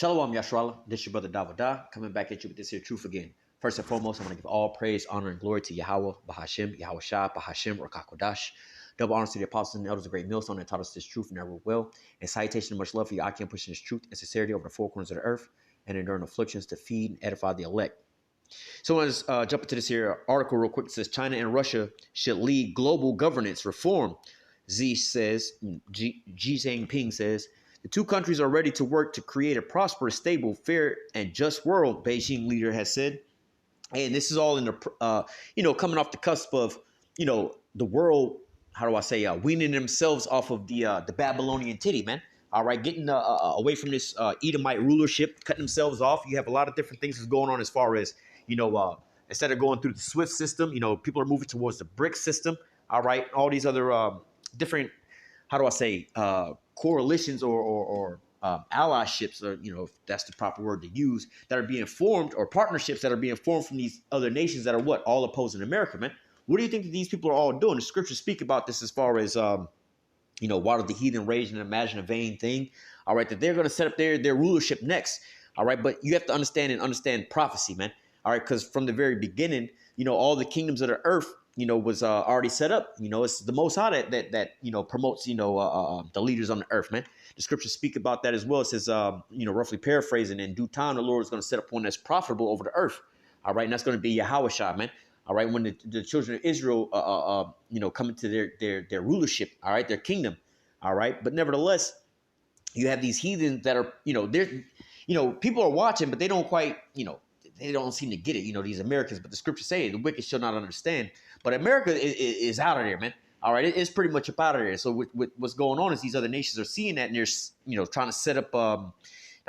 Shalom Yashrala, this is your brother Davada, coming back at you with this here truth again. First and foremost, I want to give all praise, honor, and glory to Yahweh, Bahashim, Yahweh Shah, Bahashim, Rakakodash. Double honors to the apostles and elders of great millstone that taught us this truth and never will. And salutation and much love for Yakim pushing this truth and sincerity over the four corners of the earth and enduring afflictions to feed and edify the elect. So let's jump into this here article real quick. It says China and Russia should lead global governance reform. Xi Jinping says, the two countries are ready to work to create a prosperous, stable, fair, and just world, Beijing leader has said. And this is all in the, coming off the cusp of, the world, weaning themselves off of the Babylonian titty, man. All right, getting away from this Edomite rulership, cutting themselves off. You have a lot of different things that's going on as far as, instead of going through the SWIFT system, people are moving towards the BRICS system. All right, all these other different, coalitions or allyships, or if that's the proper word to use, that are being formed, or partnerships that are being formed from these other nations that are all opposing America, man. What do you think that these people are all doing? The scriptures speak about this as far as why do the heathen rage and imagine a vain thing? All right, that they're going to set up their rulership next. All right, but you have to understand prophecy, man. All right, because from the very beginning, all the kingdoms of the earth, was already set up. It's the Most High that promotes, the leaders on the earth, man. The scriptures speak about that as well. It says, roughly paraphrasing, in due time, the Lord is going to set up one that's profitable over the earth. All right, and that's going to be Yahweh Shah, man. All right, when the children of Israel, come into their rulership, all right, their kingdom, all right. But nevertheless, you have these heathens that are, people are watching, but they don't quite, they don't seem to get it, these Americans. But the scriptures say the wicked shall not understand. But America is out of there, man. All right, it's pretty much up out of there. So with what's going on is these other nations are seeing that, and they're, trying to set up, not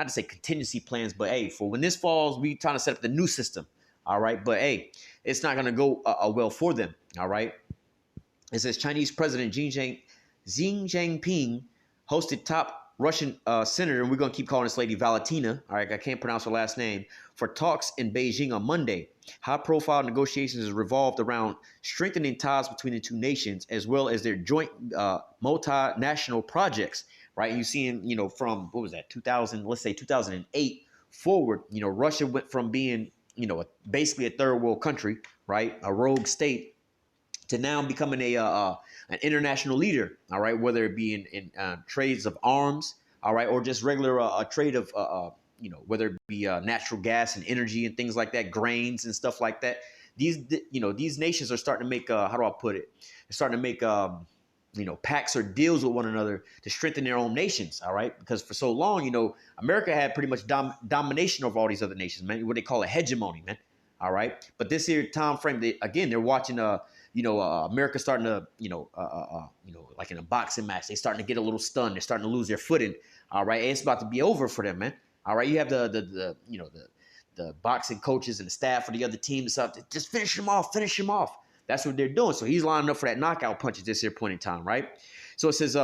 to say contingency plans, but hey, for when this falls, we trying to set up the new system. All right, but hey, it's not going to go well for them. All right, it says Chinese President Xi Jinping hosted top Russian senator, and we're going to keep calling this lady Valentina. All right, I can't pronounce her last name, for talks in Beijing on Monday. High-profile negotiations revolved around strengthening ties between the two nations, as well as their joint multinational projects. Right, you seeing, from what was that, 2008 forward. Russia went from being, basically a third world country, right, a rogue state, to now becoming an international leader, all right, whether it be in trades of arms, all right, or just regular trade of, whether it be natural gas and energy and things like that, grains and stuff like that. These nations are starting to make, they're starting to make, pacts or deals with one another to strengthen their own nations, all right? Because for so long, America had pretty much domination over all these other nations, man, what they call a hegemony, man, all right? But this here time frame, they're watching, America starting to, like in a boxing match, they're starting to get a little stunned. They're starting to lose their footing. All right. And it's about to be over for them, man. All right. You have the boxing coaches and the staff for the other team and stuff. Just finish him off. That's what they're doing. So he's lining up for that knockout punch at this here point in time. Right. So it says,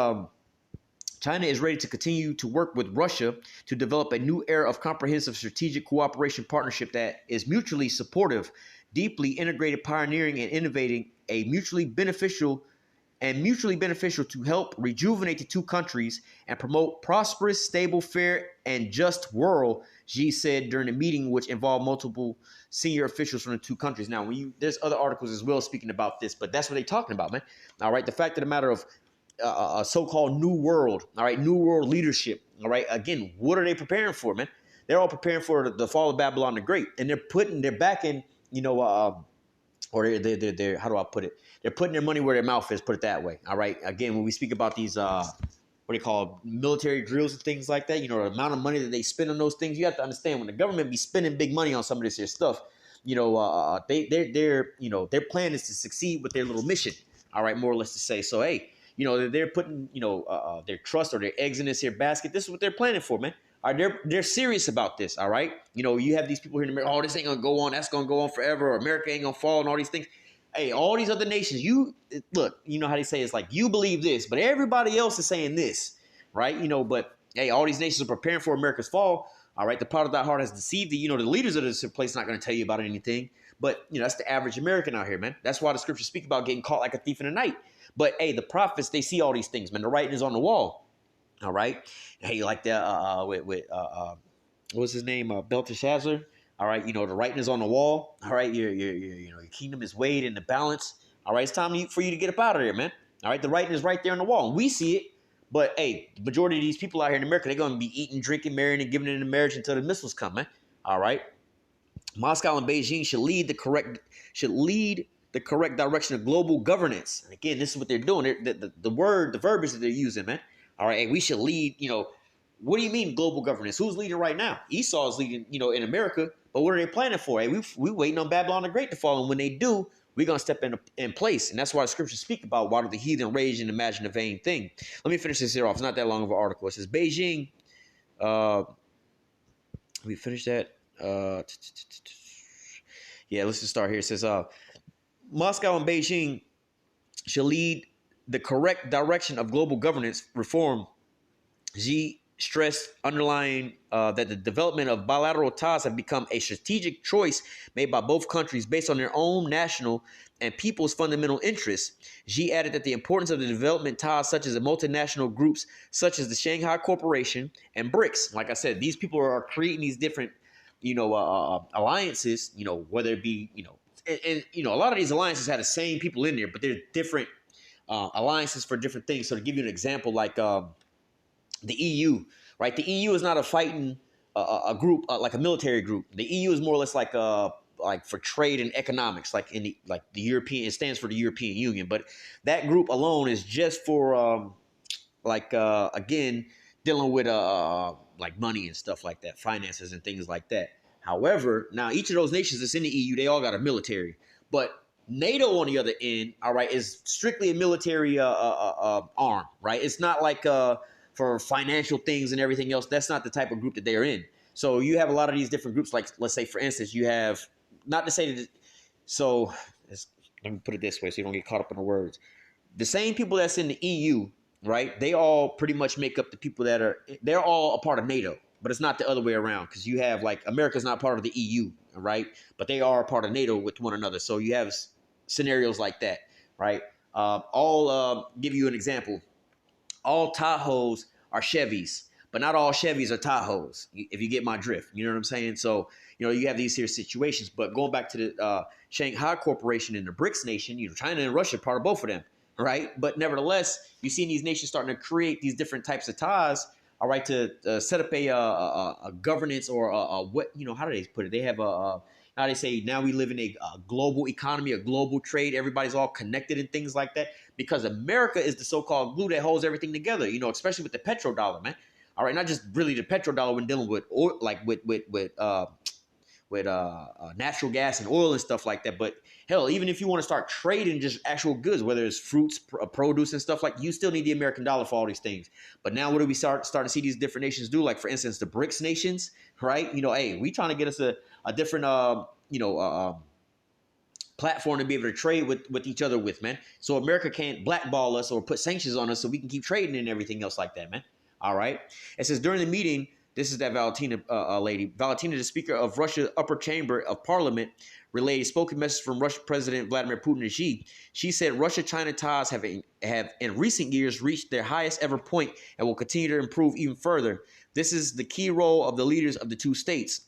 China is ready to continue to work with Russia to develop a new era of comprehensive strategic cooperation partnership that is mutually supportive, deeply integrated, pioneering, and innovating, a mutually beneficial to help rejuvenate the two countries and promote prosperous, stable, fair, and just world, Xi said during a meeting which involved multiple senior officials from the two countries. Now, there's other articles as well speaking about this, but that's what they're talking about, man. All right, the fact of the matter of a so-called new world, all right, new world leadership, all right. Again, what are they preparing for, man? They're all preparing for the fall of Babylon the Great, and they're backing, or they're how do I put it? They're putting their money where their mouth is, put it that way. All right. Again, when we speak about these, what do you call military drills and things like that, the amount of money that they spend on those things, you have to understand when the government be spending big money on some of this here stuff, their plan is to succeed with their little mission. All right. More or less to say. So, hey, they're putting, their trust or their eggs in this here basket. This is what they're planning for, man. All right, they're serious about this, all right? You have these people here in America, oh, this ain't going to go on, that's going to go on forever, or America ain't going to fall and all these things. Hey, all these other nations, look, you know how they say it's like, you believe this, but everybody else is saying this, right? But, hey, all these nations are preparing for America's fall, all right? The part of that heart has deceived the leaders of this place not going to tell you about anything, but, that's the average American out here, man. That's why the scriptures speak about getting caught like a thief in the night. But, hey, the prophets, they see all these things, man. The writing is on the wall. All right. Hey, like that with what's his name? Belteshazzar. All right, the writing is on the wall. All right, your kingdom is weighed in the balance. All right, it's time for you to get up out of there, man. All right, the writing is right there on the wall, and we see it. But hey, the majority of these people out here in America, they're going to be eating, drinking, marrying, and giving it in marriage until the missiles come, man. All right, Moscow and Beijing should lead the correct direction of global governance. And again, this is what they're doing. The verbiage that they're using, man. All right, hey, we should lead. What do you mean global governance? Who's leading right now? Esau is leading, in America. But what are they planning for? Hey, we waiting on Babylon the Great to fall, and when they do, we're gonna step in place. And that's why the scriptures speak about why do the heathen rage and imagine a vain thing. Let me finish this here off. It's not that long of an article. It says Beijing. Let me finish that. Yeah, let's just start here. It says Moscow and Beijing should lead the correct direction of global governance reform. Xi stressed underlying that the development of bilateral ties have become a strategic choice made by both countries based on their own national and people's fundamental interests. Xi added that the importance of the development ties such as the multinational groups such as the Shanghai Corporation and BRICS. Like I said, these people are creating these different, alliances, whether it be, and a lot of these alliances have the same people in there, but they're different alliances for different things. So to give you an example, like the EU, right? The EU is not a fighting a group like a military group. The EU is more or less like for trade and economics, like the European. It stands for the European Union, but that group alone is just for again dealing with like money and stuff like that, finances and things like that. However, now each of those nations that's in the EU, they all got a military, but NATO on the other end, all right, is strictly a military arm, right? It's not like for financial things and everything else. That's not the type of group that they're in. So you have a lot of these different groups. Like, let's say, for instance, you have, not to say that, so let me put it this way so you don't get caught up in the words. The same people that's in the EU, right, they all pretty much make up the people they're all a part of NATO, but it's not the other way around, because you have, like, America's not part of the EU, right, but they are a part of NATO with one another. So you have scenarios like that, right? I'll give you an example. All Tahoes are Chevys, but not all Chevys are Tahoes, if you get my drift. You know what I'm saying? So, you have these here situations. But going back to the Shanghai Corporation and the BRICS nation, China and Russia are part of both of them, right? But nevertheless, you see these nations starting to create these different types of ties, all right, to set up a governance or what, how do they put it? They have how they say now we live in a global economy, a global trade. Everybody's all connected and things like that, because America is the so-called glue that holds everything together, especially with the petrodollar, man. All right, not just really the petrodollar when dealing with natural gas and oil and stuff like that. But hell, even if you want to start trading just actual goods, whether it's fruits, produce and stuff you still need the American dollar for all these things. But now what do we start to see these different nations do? Like, for instance, the BRICS nations, right? Hey, we trying to get us a different, platform to be able to trade with each other with, man. So America can't blackball us or put sanctions on us so we can keep trading and everything else like that, man. All right. It says during the meeting, this is that Valentina lady. Valentina, the Speaker of Russia Upper Chamber of Parliament, relayed a spoken message from Russian President Vladimir Putin and Xi. She said Russia-China ties have in recent years reached their highest ever point and will continue to improve even further. This is the key role of the leaders of the two states.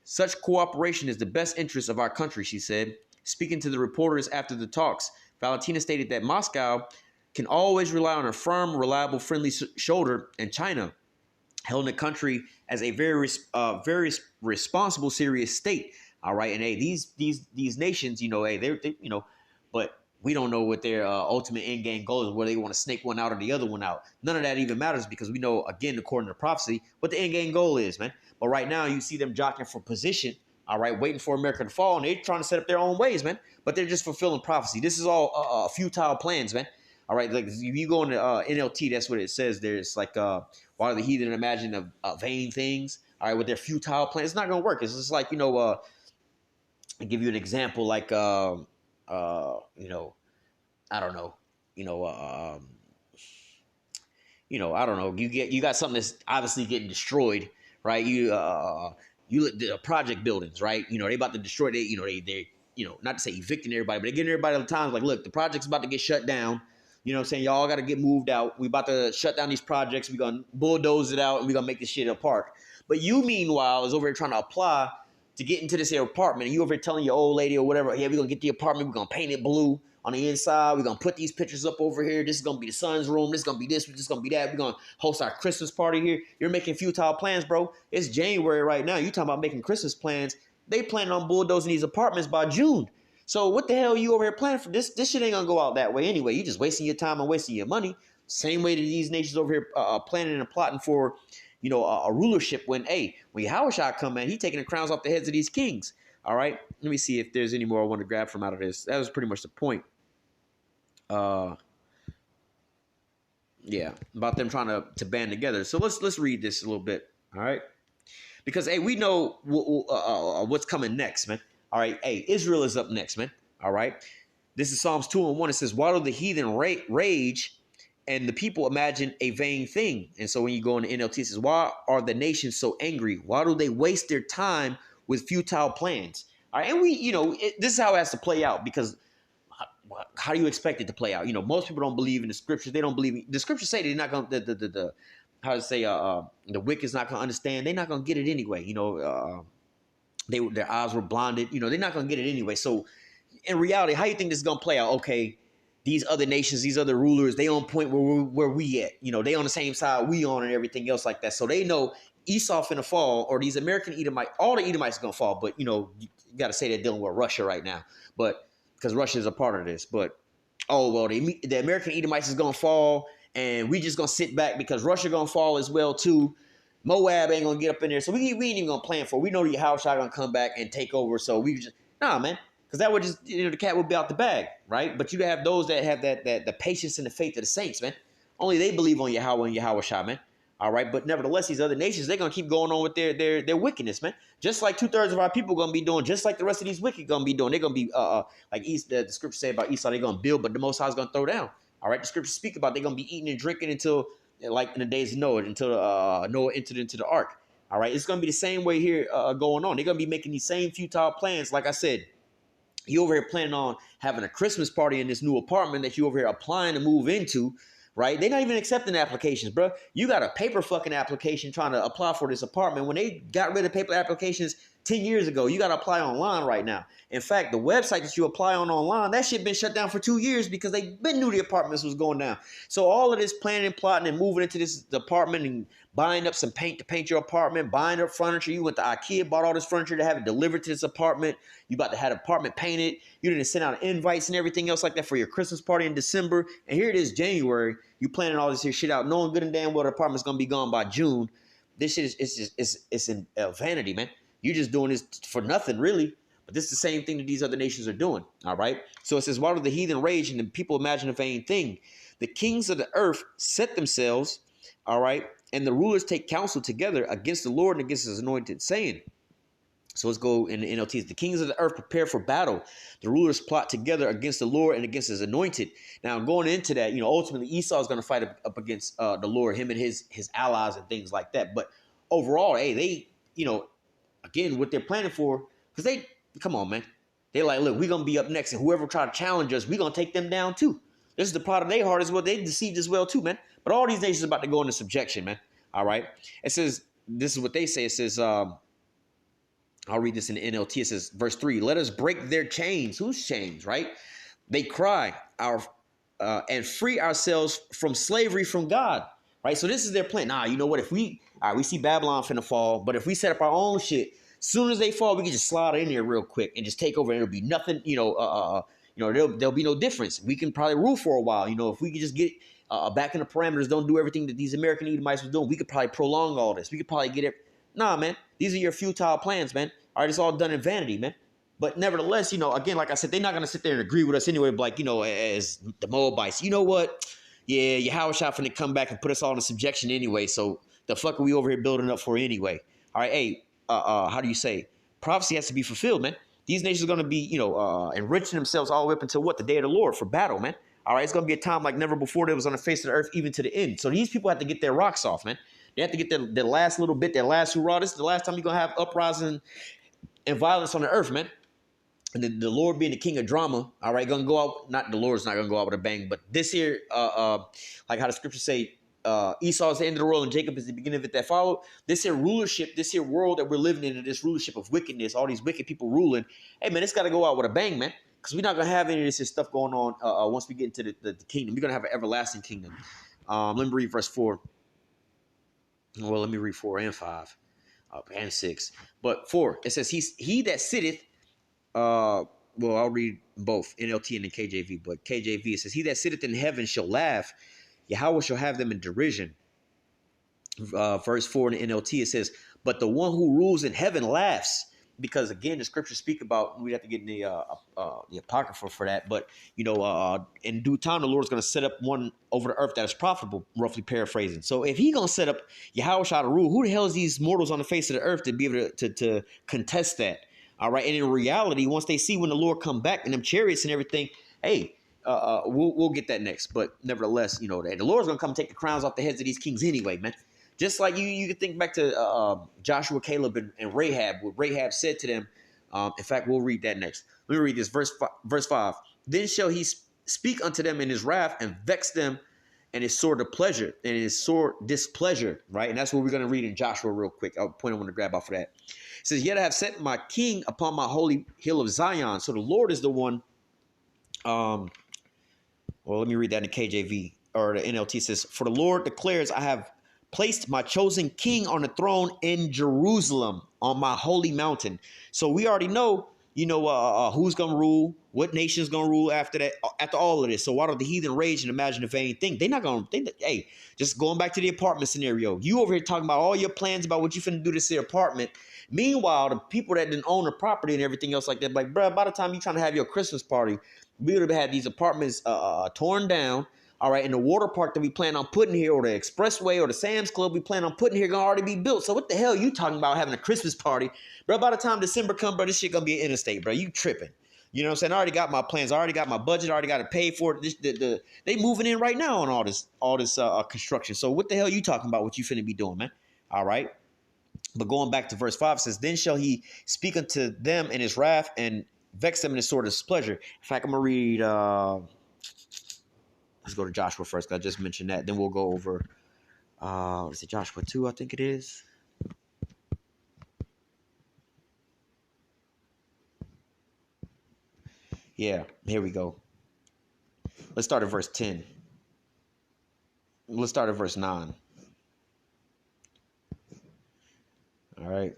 Such cooperation is the best interest of our country, she said. Speaking to the reporters after the talks, Valentina stated that Moscow can always rely on a firm, reliable, friendly shoulder, and China held the country as a very responsible, serious state. All right, and hey, these nations, hey, they're but we don't know what their ultimate end game goal is, whether they want to snake one out or the other one out. None of that even matters, because we know, again, according to prophecy, what the end game goal is, man. But right now, you see them jockeying for position, all right, waiting for America to fall, and they're trying to set up their own ways, man. But they're just fulfilling prophecy. This is all futile plans, man. All right, like if you go into NLT, that's what it says. There's like, why do the heathen imagine vain things? All right, with their futile plans, it's not going to work. It's just like, I'll give you an example, like, I don't know, I don't know. You got something that's obviously getting destroyed, right? The project buildings, right? They about to destroy they not to say evicting everybody, but they're getting everybody all the time like, look, the project's about to get shut down. You know what I'm saying? Y'all got to get moved out. We about to shut down these projects. We're going to bulldoze it out, and we're going to make this shit a park. But you, meanwhile, is over here trying to apply to get into this apartment. And you over here telling your old lady or whatever, yeah, we're going to get the apartment. We're going to paint it blue on the inside. We're going to put these pictures up over here. This is going to be the son's room. This is going to be this. This is going to be that. We're going to host our Christmas party here. You're making futile plans, bro. It's January right now. You talking about making Christmas plans. They planning on bulldozing these apartments by June. So what the hell are you over here planning for? This shit ain't gonna go out that way anyway. You just wasting your time and wasting your money. Same way that these nations over here planning and plotting for, a rulership when Yahushua come, man, he taking the crowns off the heads of these kings. All right, let me see if there's any more I want to grab from out of this. That was pretty much the point. Yeah, about them trying to band together. So let's read this a little bit. All right, because we know what's coming next, man. All right, Israel is up next, man. All right, this is Psalms 2:1. It says, "Why do the heathen rage, and the people imagine a vain thing?" And so when you go in the NLT, it says, "Why are the nations so angry? Why do they waste their time with futile plans?" All right, and this is how it has to play out, because how do you expect it to play out? Most people don't believe in the scriptures. They don't believe the scriptures say they're not going to the wicked's not going to understand. They're not going to get it anyway. Their eyes were blinded. They're not going to get it anyway. So in reality, how you think this is going to play out? Okay, these other nations, these other rulers, they on point where we at. They on the same side we on and everything else like that. So they know Esau finna fall, or these American Edomites, all the Edomites are going to fall. But, you got to say they're dealing with Russia right now. But because Russia is a part of this. But, the American Edomites is going to fall, and we just going to sit back because Russia going to fall as well, too. Moab ain't gonna get up in there, so we ain't even gonna plan for it. We know the Yahushua gonna come back and take over, so we just man, because that would just the cat would be out the bag, right? But you have those that have that the patience and the faith of the saints, man. Only they believe on Yahweh and Yahushua, man. All right, but nevertheless, these other nations, they're gonna keep going on with their wickedness, man. Just like 2/3 of our people gonna be doing, just like the rest of these wicked gonna be doing. They're gonna be like the scriptures say about Esau, they're gonna build, but the Most High is gonna throw down. All right, the scriptures speak about they're gonna be eating and drinking until, like in the days of Noah, until Noah entered into the ark. All right, it's going to be the same way here going on. They're going to be making these same futile plans. Like I said, you over here planning on having a Christmas party in this new apartment that you over here applying to move into, right? They're not even accepting applications, bro. You got a paper fucking application trying to apply for this apartment when they got rid of paper applications 10 years ago. You got to apply online right now. In fact, the website that you apply on online, that shit been shut down for 2 years because they been knew the apartments was going down. So all of this planning and plotting and moving into this apartment and buying up some paint to paint your apartment, buying up furniture. You went to IKEA, bought all this furniture to have it delivered to this apartment. You about to have the apartment painted. You didn't send out invites and everything else like that for your Christmas party in December. And here it is, January. You planning all this here shit out, knowing good and damn well the apartment's going to be gone by June. This shit it's in vanity, man. You're just doing this for nothing, really. But this is the same thing that these other nations are doing, all right? So it says, why do the heathen rage and the people imagine a vain thing? The kings of the earth set themselves, all right, and the rulers take counsel together against the Lord and against his anointed, saying, so let's go in the NLTs. The kings of the earth prepare for battle. The rulers plot together against the Lord and against his anointed. Now, going into that, ultimately Esau is going to fight up against the Lord, him and his allies and things like that. But overall, they, again, what they're planning for, because come on, man. They're like, look, we're going to be up next, and whoever try to challenge us, we're going to take them down too. This is the part of their heart as well. They deceived as well too, man. But all these nations are about to go into subjection, man. All right. It says, this is what they say. It says, I'll read this in the NLT. It says, verse 3, let us break their chains. Whose chains, right? They cry and free ourselves from slavery from God, right? So this is their plan. Nah, you know what? If we see Babylon finna fall, but if we set up our own shit, soon as they fall, we can just slide in there real quick and just take over, and it'll be nothing, there'll be no difference. We can probably rule for a while. If we could just get back in the parameters, don't do everything that these American Edomites were doing, we could probably prolong all this. We could probably get it. Nah, man, these are your futile plans, man. All right, it's all done in vanity, man. But nevertheless, again, like I said, they're not going to sit there and agree with us anyway, like, as the Moabites. You know what? Yeah, Yahushua finna come back and put us all in subjection anyway, so the fuck are we over here building up for anyway? All right, hey, how do you say? Prophecy has to be fulfilled, man. These nations are going to be, enriching themselves all the way up until what? The day of the Lord for battle, man. All right, it's going to be a time like never before that was on the face of the earth, even to the end. So these people have to get their rocks off, man. They have to get their last little bit, their last hurrah. This is the last time you're going to have uprising and violence on the earth, man. and then the Lord being the king of drama, all right, gonna go out. Not the Lord's not gonna go out with a bang, but this here, like how the scriptures say, Esau is the end of the world and Jacob is the beginning of it that followed. This here rulership, this here world that we're living in, this rulership of wickedness, all these wicked people ruling. Hey man, it's got to go out with a bang, man, because we're not gonna have any of this stuff going on once we get into the kingdom. We're gonna have an everlasting kingdom. Let me read verse 4. Well, let me read 4 and 5 and 6. But 4, it says, he that sitteth. Well, I'll read both NLT and the KJV, but KJV, it says, he that sitteth in heaven shall laugh. Yahweh shall have them in derision. Verse 4 in the NLT, it says, but the one who rules in heaven laughs. Because again, the scriptures speak about, we'd have to get in the Apocrypha for that. But, in due time, the Lord's going to set up one over the earth that is profitable, roughly paraphrasing. So if he going to set up Yahweh shall to rule, who the hell is these mortals on the face of the earth to be able to contest that? All right. And in reality, once they see when the Lord come back and them chariots and everything, hey, we'll get that next. But nevertheless, the Lord's going to come take the crowns off the heads of these kings anyway, man. Just like you can think back to Joshua, Caleb, and Rahab, what Rahab said to them. In fact, we'll read that next. Let me read this, verse 5. Then shall he speak unto them in his wrath and vex them and his sore displeasure, right? And that's what we're going to read in Joshua real quick. I'll point I want to grab off of that. It says, yet I have set my king upon my holy hill of Zion. So the Lord is the one. Well, let me read that in the KJV or the NLT. It says, for the Lord declares, I have placed my chosen king on the throne in Jerusalem on my holy mountain. So we already know, who's going to rule, what nation's going to rule after that, after all of this. So why don't the heathen rage and imagine a vain thing? They're not going to think that, hey, just going back to the apartment scenario. You over here talking about all your plans about what you finna do to this apartment. Meanwhile, the people that didn't own the property and everything else like that, like, bro, by the time you're trying to have your Christmas party, we would have had these apartments torn down. All right, and the water park that we plan on putting here, or the expressway, or the Sam's Club we plan on putting here, gonna already be built. So what the hell are you talking about having a Christmas party, bro? By the time December come, bro, this shit gonna be an interstate, bro. You tripping? You know what I'm saying? I already got my plans. I already got my budget. I already got to pay for it. They moving in right now on all this construction. So what the hell are you talking about? What you finna be doing, man? All right. But going back to verse 5, it says, then shall he speak unto them in his wrath and vex them in his sore displeasure. In fact, I'm gonna read. Let's go to Joshua first, because I just mentioned that. Then we'll go over, is it Joshua 2, I think it is? Yeah, here we go. Let's start at verse 10. Let's start at verse 9. All right.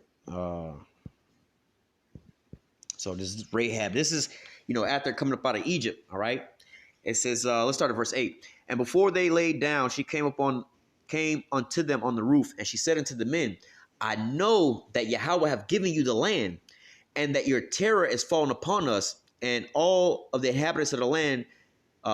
So this is Rahab. This is, after coming up out of Egypt, all right? It says, let's start at verse 8. And before they laid down, she came unto them on the roof, and she said unto the men, I know that Yahweh have given you the land, and that your terror is fallen upon us, and all of the inhabitants of the land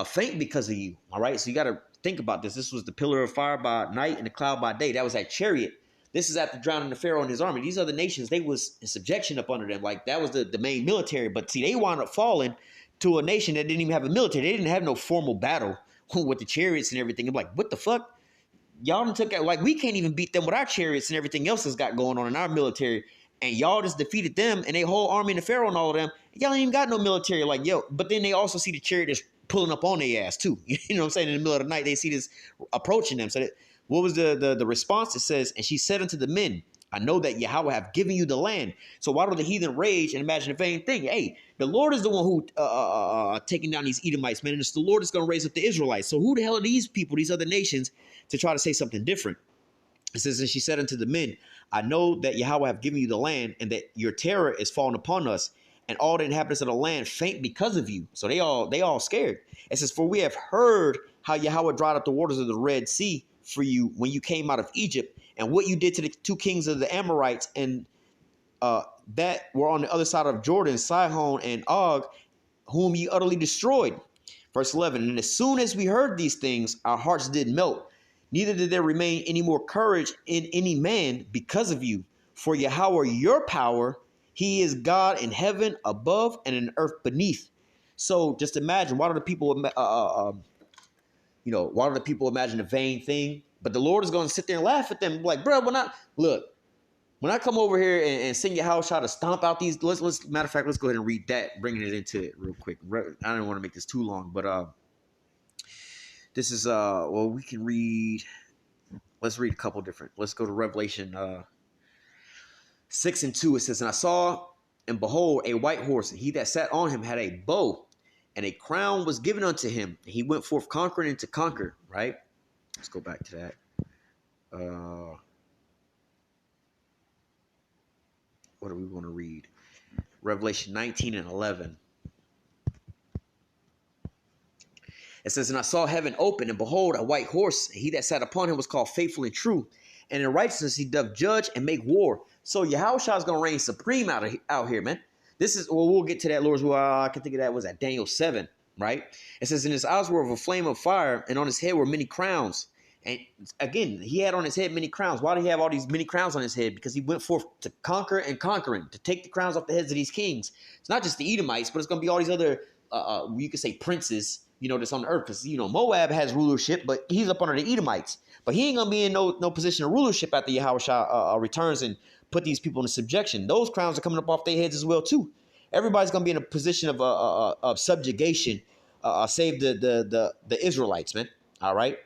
faint because of you. All right, so you got to think about this. This was the pillar of fire by night and the cloud by day. That was that chariot. This is after drowning the Pharaoh and his army. These other nations, they was in subjection up under them. Like, that was the main military. But see, they wound up falling to a nation that didn't even have a military. They didn't have no formal battle with the chariots and everything. I'm like, what the fuck? Y'all done took out, like, we can't even beat them with our chariots and everything else that's got going on in our military. And y'all just defeated them and their whole army and the Pharaoh and all of them. Y'all ain't even got no military. Like, yo, but then they also see the chariot just pulling up on their ass too. You know what I'm saying? In the middle of the night, they see this approaching them. So what was the response? It says, and she said unto the men, I know that Yahweh have given you the land. So why do the heathen rage and imagine a vain thing? Hey, the Lord is the one who taking down these Edomites, man. And it's the Lord that's going to raise up the Israelites. So who the hell are these people, these other nations, to try to say something different? It says, and she said unto the men, I know that Yahweh have given you the land, and that your terror is fallen upon us, and all the inhabitants of the land faint because of you. So they all scared. It says, for we have heard how Yahweh dried up the waters of the Red Sea for you when you came out of Egypt, and what you did to the two kings of the Amorites, and that were on the other side of Jordan, Sihon and Og, whom you utterly destroyed. Verse 11, and as soon as we heard these things, our hearts did melt. Neither did there remain any more courage in any man because of you. For Yahweh, your power, he is God in heaven above and in earth beneath. So just imagine, why do the people, why do the people imagine a vain thing? But the Lord is going to sit there and laugh at them. Like, bro, we're not, look, when I come over here and sing your house, try to stomp out these. Let's matter of fact, let's go ahead and read that, bringing it into it real quick. I don't want to make this too long, but this is well, we can read. Let's read a couple different. Let's go to Revelation 6:2. It says, "And I saw, and behold, a white horse, and he that sat on him had a bow, and a crown was given unto him. And he went forth conquering and to conquer." Right? Let's go back to that. What do we want to read? Revelation 19:11. It says, "And I saw heaven open, and behold, a white horse. And he that sat upon him was called Faithful and True. And in righteousness he doth judge and make war." So Yahushua is going to reign supreme out here, man. This is, well, we'll get to that, Lord's will. I can think of that was at Daniel 7, right? It says, "And his eyes were of a flame of fire, and on his head were many crowns." And again, he had on his head many crowns. Why did he have all these many crowns on his head? Because he went forth to conquer and conquering, to take the crowns off the heads of these kings. It's not just the Edomites, but it's going to be all these other, you could say princes, that's on the earth. Because, Moab has rulership, but he's up under the Edomites. But he ain't going to be in no position of rulership after Yahushua returns and put these people in subjection. Those crowns are coming up off their heads as well, too. Everybody's going to be in a position of subjugation, save the Israelites, man. All right.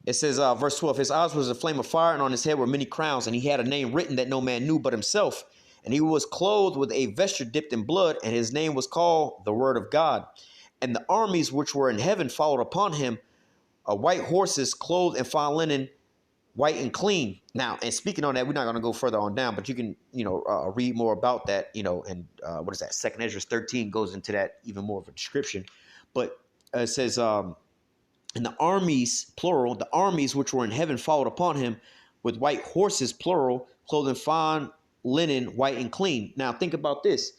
It says, verse 12, "His eyes was a flame of fire, and on his head were many crowns, and he had a name written that no man knew but himself. And he was clothed with a vesture dipped in blood, and his name was called the Word of God. And the armies which were in heaven followed upon him, white horses clothed in fine linen, white and clean." Now, and speaking on that, we're not going to go further on down, but you can, read more about that, and what is that? 2nd Ezra 13 goes into that even more of a description. But it says, "And the armies," plural, "the armies which were in heaven followed upon him with white horses," plural, "clothed in fine linen, white and clean." Now, think about this.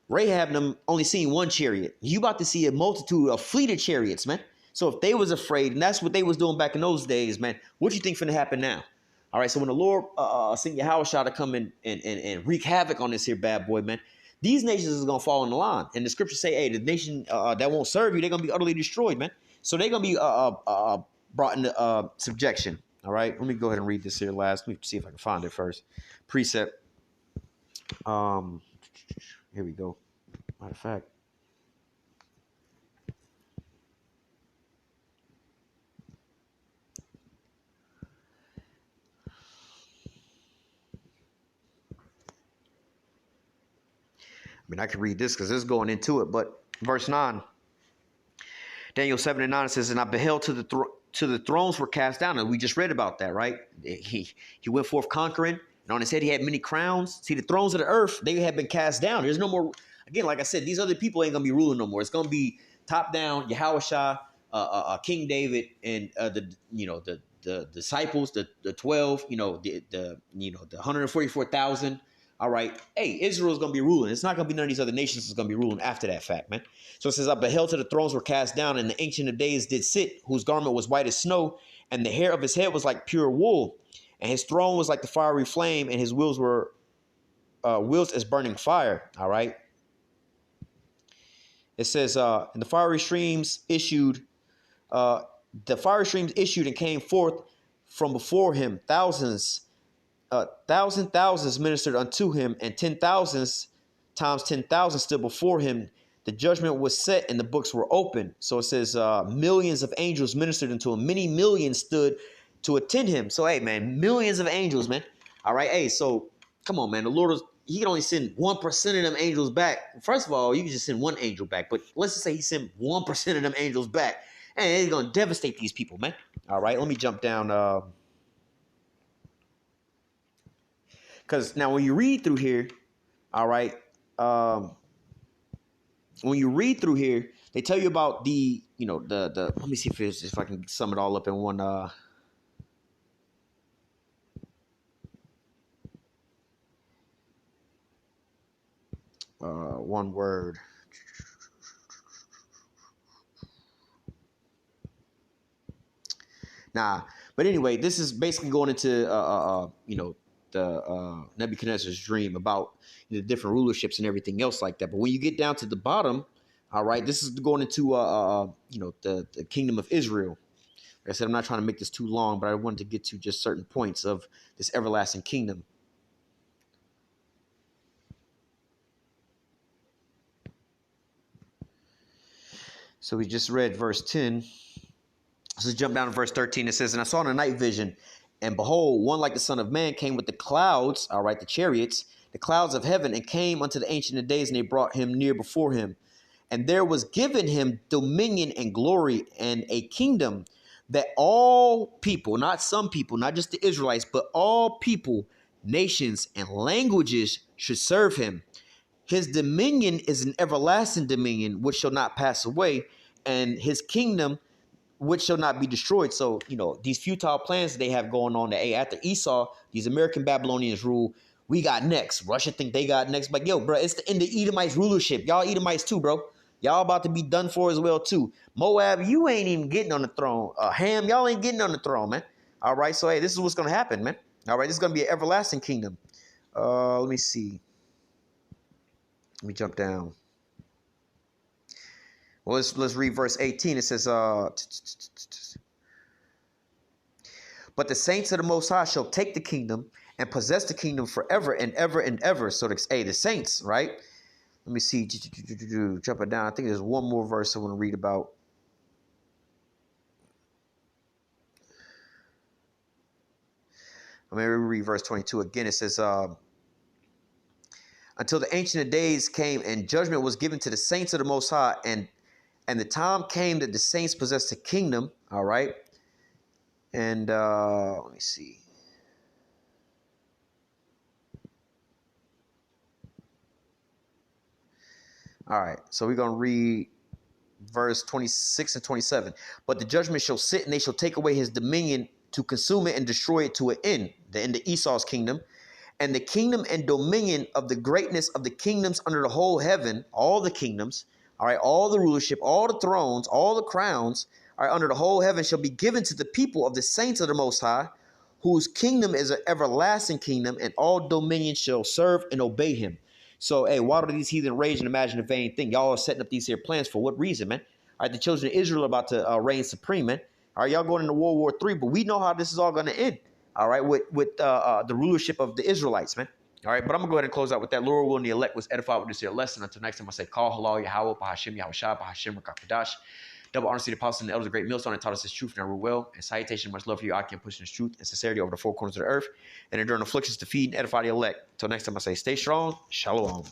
Rahab and them only seen one chariot. You about to see a multitude of fleet of chariots, man. So if they was afraid, and that's what they was doing back in those days, man, what you think finna happen now? All right, so when the Lord sent Yahushua to come in and wreak havoc on this here bad boy, man, these nations is going to fall in the line. And the scriptures say, hey, the nation that won't serve you, they're going to be utterly destroyed, man. So they're going to be brought into subjection. All right, let me go ahead and read this here last. Let me see if I can find it first. Precept. Here we go. Matter of fact. I mean, I can read this because this is going into it, but verse 9, Daniel 7:9, it says, "And I beheld to the thrones were cast down." And we just read about that, right? He went forth conquering, and on his head he had many crowns. See, the thrones of the earth, they have been cast down. There's no more, again, like I said, these other people ain't going to be ruling no more. It's going to be top down, Yahushua, King David, and the disciples, the 12, the 144,000. All right. Hey, Israel's going to be ruling. It's not going to be none of these other nations that's going to be ruling after that fact, man. So it says, "I beheld till the thrones were cast down, and the Ancient of Days did sit, whose garment was white as snow, and the hair of his head was like pure wool. And his throne was like the fiery flame, and his wheels were wheels as burning fire." All right. It says, "And the fiery streams issued, and came forth from before him. Thousands ministered unto him, and 10,000 times 10,000 stood before him. The judgment was set, and the books were open." So it says millions of angels ministered unto him. Many millions stood to attend him. So, hey, man, millions of angels, man. All right, hey, so come on, man. The Lord, he can only send 1% of them angels back. First of all, you can just send one angel back, but let's just say he sent 1% of them angels back, and it's going to devastate these people, man. All right, let me jump down. Because now when you read through here, all right, when you read through here, they tell you about the let me see if I can sum it all up in one word. But anyway, this is basically going into the Nebuchadnezzar's dream about the different rulerships and everything else like that. But when you get down to the bottom, all right, this is going into the kingdom of Israel. Like I said, I'm not trying to make this too long, but I wanted to get to just certain points of this everlasting kingdom. So we just read verse 10. Let's jump down to verse 13. It says, and I saw in a night vision, and behold, one like the Son of Man came with the clouds, all right, the chariots, the clouds of heaven, and came unto the Ancient of Days, and they brought him near before him. And there was given him dominion and glory and a kingdom, that all people, not some people, not just the Israelites, but all people, nations, and languages should serve him. His dominion is an everlasting dominion which shall not pass away, and his kingdom which shall not be destroyed. So, these futile plans that they have going on, that, hey, after Esau, these American Babylonians rule, we got next. Russia think they got next. But, yo, bro, it's the end of Edomites rulership. Y'all Edomites too, bro. Y'all about to be done for as well, too. Moab, you ain't even getting on the throne. Ham, y'all ain't getting on the throne, man. All right, so, hey, this is what's going to happen, man. All right, this is going to be an everlasting kingdom. Let me see. Let me jump down. Well, let's read verse 18. It says, but the saints of the Most High shall take the kingdom and possess the kingdom forever and ever and ever. So, the saints, right? Let me see. Jump it down. I think there's one more verse I want to read about. I'm going to read verse 22 again. It says, until the Ancient of Days came and judgment was given to the saints of the Most High, and the time came that the saints possessed the kingdom. All right. And let me see. All right. So we're going to read verse 26 and 27. But the judgment shall sit, and they shall take away his dominion to consume it and destroy it to an end, the end of Esau's kingdom. And the kingdom and dominion of the greatness of the kingdoms under the whole heaven, all the kingdoms, all right, all the rulership, all the thrones, all the crowns, all right, under the whole heaven shall be given to the people of the saints of the Most High, whose kingdom is an everlasting kingdom, and all dominion shall serve and obey him. So, hey, why do these heathen rage and imagine a vain thing? Y'all are setting up these here plans for what reason, man? All right, the children of Israel are about to reign supreme, man. All right, y'all going into World War III, but we know how this is all going to end. All right, with the rulership of the Israelites, man. All right, but I'm going to go ahead and close out with that. Lord willing, the elect was edified with this here lesson. Until next time, I say, call halal Yahweh, Bahashim, Yahushua, Bahashim, Rakakadash. Double honor to the apostles and the elders, the great millstone that taught us this truth and our well. And salutation, much love for you. I can push this truth and sincerity over the four corners of the earth. And enduring afflictions to feed and edify the elect. Until next time, I say, stay strong. Shalom.